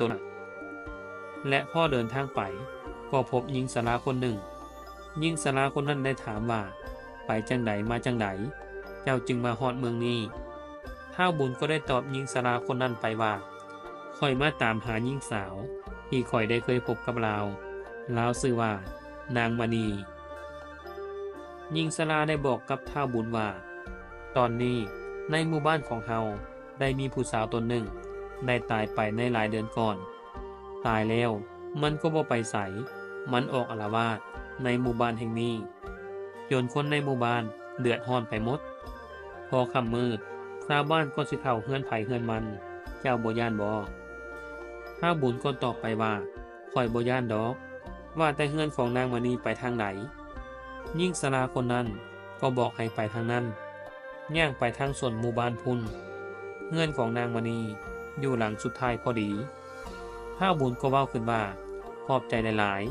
ตนและพ่อเดินทางไปก็พบหญิงชราคนหนึ่งหญิงชราคนนั้นได้ถามว่าไปจังไดมาจังไดเจ้าจึงมาฮอดเมืองนี้ท้าวบุญก็ได้ตอบหญิงชราคนนั้นไปว่าข้อยมาตามหาหญิงสาวที่ข้อยได้เคยพบกับลาวชื่อว่านางมณีหญิงชราได้บอกกับท้าวบุญว่าตอนนี้ในหมู่บ้านของเฮาได้มีผู้สาวตนหนึ่งได้ตายไปในหลายเดือนก่อนตายแล้วมันก็บ่ไปไสมันออกอาละวาดในหมู่บ้านแห่งนี้จนคนในหมู่บ้านเดือดร้อนไปหมดพอค่ำมืดชาวบ้านก็สิเข้าเฮือนไผเฮือนมันเจ้าบ่ย้านบ่ท้าวบุญก็ตอบไปว่าข้อยบ่ย้านดอกว่าแต่เฮือนของนางมณีไปทางไหนหญิงชราคนนั้นก็บอกให้ไปทางนั้นย่างไปทางส่วนหมู่บ้านพุ่นเฮือนของนางมณีอยู่หลังสุดท้ายพอดีท้าวบุญก็เว้าขึ้นว่าขอบใจหลาย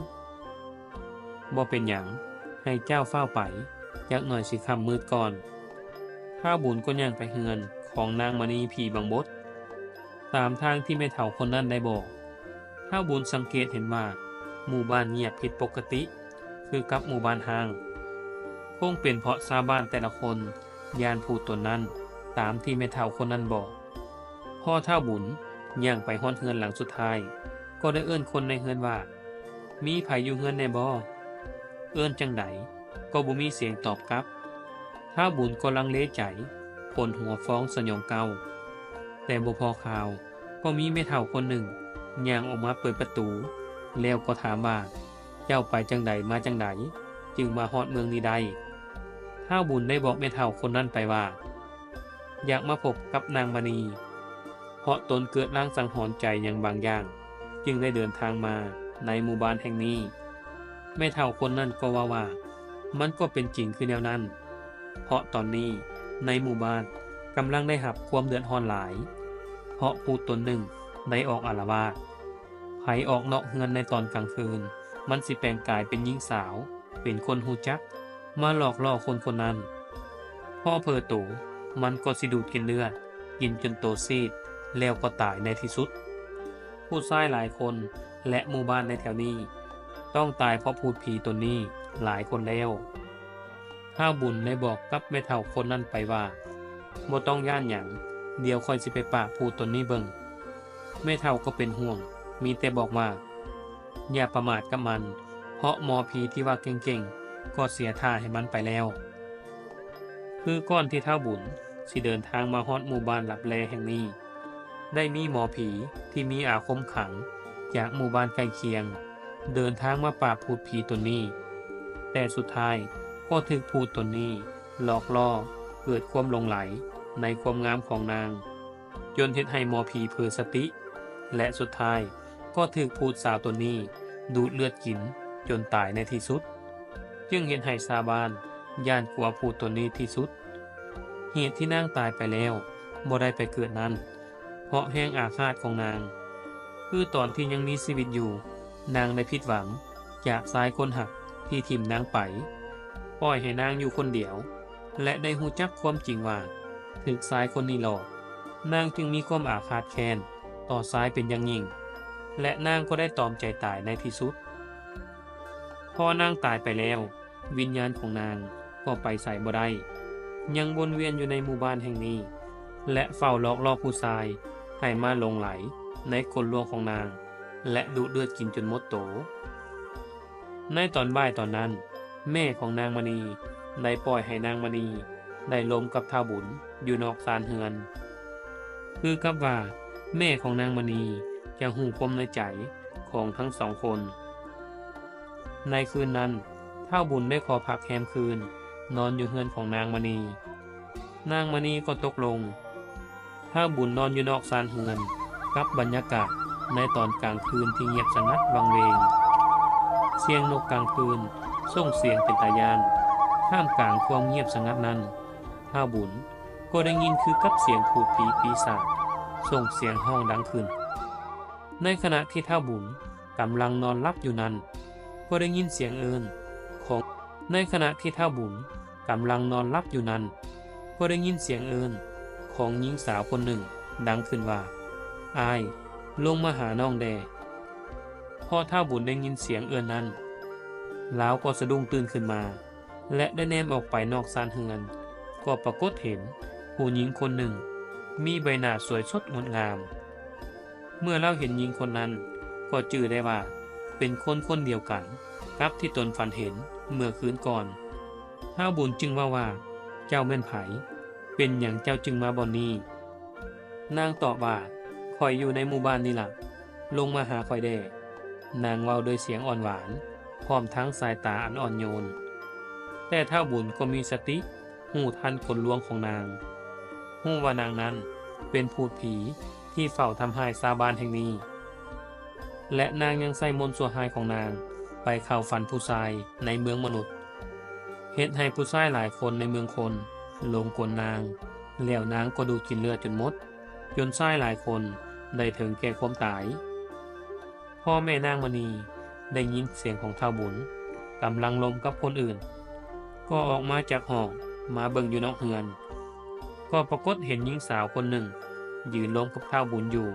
ๆบ่เป็นหยังให้เจ้าเฝ้าไปจักหน่อยสิค่ำมืดก่อนท้าวบุญก็ย่างไปเฮือนของนางมณีผีบังบดตามทางที่แม่เฒ่าคนนั้นได้บอกท้าวบุญสังเกตเห็นว่าหมู่บ้านเงียบผิดปกติคือกับหมู่บ้านห่างคงเป็นเพราะชาวบ้านแต่ละคนย่านผู้ตนนั้นตามที่แม่เฒ่าคนนั้นบอกพ่อท้าวบุญย่างไปฮอดเฮือนหลังสุดท้ายก็ได้เอิ้นคนในเฮือนว่ามีไผอยู่เฮือนแน่บ่เอิ้นจังไดก็บ่มีเสียงตอบกลับท้าวบุญก็ลังเลใจปนหัวฟ้องสยองเก่าแต่บ่พอข่าวก็มีแม่เฒ่าคนหนึ่งย่างออกมาเปิดประตูแล้วก็ถามว่าเจ้าไปจังไดมาจังไดจึงมาฮอดเมืองนี้ได้ท้าวบุญได้บอกแม่เฒ่าคนนั้นไปว่าอยากมาพบกับนางมณีเพราะตนเกิดร่างสังหรณ์ใจอย่างบางอย่างจึงได้เดินทางมาในหมู่บ้านแห่งนี้แม่เฒ่าคนนั้นก็ว่ามันก็เป็นจริงคือแนวนั้นเพราะตอนนี้ในหมู่บ้านกำลังได้รับความเดือดร้อนหลายเพราะผู้ตนหนึ่งได้ออกอาละวาดไผออกนอกเฮือนในตอนกลางคืนมันสิแปลงกายเป็นหญิงสาวเป็นคนฮู้จักมาหลอกล่อคนคนนั้นพ่อเผลอโตมันก็สิดูดกินเลือดกินจนโตซีดแล้วก็ตายในที่สุดผู้ชายหลายคนและหมู่บ้านในแถวนี้ต้องตายเพราะพูดผีตนนี้หลายคนแล้วท้าวบุญได้บอกกับแม่เฒ่าคนนั้นไปว่าบ่ต้องย่านหยังเดี๋ยวค่อยสิไปปราบผู้ตนนี้เบิ่งแม่เฒ่าก็เป็นห่วงมีแต่บอกว่าอย่าประมาทกับมันเพราะหมอผีที่ว่าเก่งๆก็เสียท่าให้มันไปแล้วคือก่อนที่ท้าวบุญสิเดินทางมาฮอดหมู่บ้านลับแลแห่งนี้ได้มีหมอผีที่มีอาคมขลังจากหมู่บ้านใกล้เคียงเดินทางมาปราบพูดผีตนนี้แต่สุดท้ายก็ถูกพูดตนนี้หลอกล่อเกิดความหลงไหลในความงามของนางจนเฮ็ดให้หมอผีเผลอสติและสุดท้ายก็ถูกพูดสาวตนนี้ดูดเลือดกินจนตายในที่สุดจึงเฮ็ดให้ชาวบ้านย่านกลัวพูดตนนี้ที่สุดเหตุที่นางตายไปแล้วบ่ได้ไปเกิดนั้นเพราะแห้งอาฆาตของนางคือตอนที่ยังมีชีวิตอยู่นางได้ผิดหวังจากชายคนหักที่ทิ่มนางไปปล่อยให้นางอยู่คนเดียวและได้รู้จักความจริงว่าถูกชายคนนี้หลอกนางจึงมีความอาฆาตแค้นต่อชายเป็นอย่างยิ่งและนางก็ได้ตอมใจตายในที่สุดพอนางตายไปแล้ววิญญาณของนางก็ไปใส่บ่ได้ยังวนเวียนอยู่ในหมู่บ้านแห่งนี้และเฝ้าหลอกล่อผู้ชายให้มาหลงไหลในคนลวงของนางและดูดเลือดกินจนหมดโตในตอนบ่ายตอนนั้นแม่ของนางมณีได้ปล่อยให้นางมณีได้ล้มกับท้าวบุญอยู่นอกศาลเฮือนคือกับว่าแม่ของนางมณีจะหูปมในใจของทั้งสองคนในคืนนั้นท้าวบุญได้ขอพักแรมคืนนอนอยู่เฮือนของนางมณีนางมณีก็ตกลงท้าวบุญนอนอยู่นอกศาลเฮือนกับบรรยากาศในตอนกลางคืนที่เงียบสงัดวังเวงเสียงนกกลางคืนส่งเสียงเป็นตาย้านท่ามกลางความเงียบสงัดนั้นท้าวบุญก็ได้ยินคือกับเสียงพูดผีปีศาจส่งเสียงห้องดังขึ้นในขณะที่ท้าวบุญกำลังนอนหลับอยู่นั้นก็ได้ยินเสียงเอิ้นของในขณะที่ท้าวบุญกำลังนอนหลับอยู่นั้นก็ได้ยินเสียงเอิ้นของหญิงสาวคนหนึ่งดังขึ้นว่าอ้าย ลงมาหาน้องแดพอท้าวบุญได้ยินเสียงเอื้อนนั้นลาวก็สะดุ้งตื่นขึ้นมาและได้แนมออกไปนอกศาลเฮือนก็ปรากฏเห็นผู้หญิงคนหนึ่งมีใบหน้าสวยสดงดงามเมื่อเราเห็นหญิงคนนั้นก็จื่อได้ว่าเป็นคนคนเดียวกันกับที่ตนฝันเห็นเมื่อคืนก่อนท้าวบุญจึงว่าเจ้าแม่นไผเป็นหยังเจ้าจึงมาบ่อนนี้นางตอบว่าข่อยอยู่ในหมู่บ้านนี่ล่ะลงมาหาข่อยแด่นางเว้าด้วยเสียงอ่อนหวานพร้อมทั้งสายตาอันอ่อนโยนแต่ท้าวบุญก็มีสติหูทันคนลวงของนางหูว่านางนั้นเป็นพูดผีที่เฝ้าทำให้ชาวบ้านแห่งนี้และนางยังใส่มนต์สัวหายของนางไปเข้าฝันผู้ชายในเมืองมนุษย์เฮ็ดให้ผู้ชายหลายคนในเมืองคนหลงกลนางแล้วนางก็ดูดกินเลือดจนหมดจนชายหลายคนได้ถึงแก่ความตายพ่อแม่นางมณีได้ยินเสียงของท้าวบุญกำลังลมกับคนอื่นก็ออกมาจากห้องมาเบิ่งอยู่นอกเฮือนก็ปรากฏเห็นหญิงสาวคนหนึ่งยืนล้มกับท้าวบุญอยู่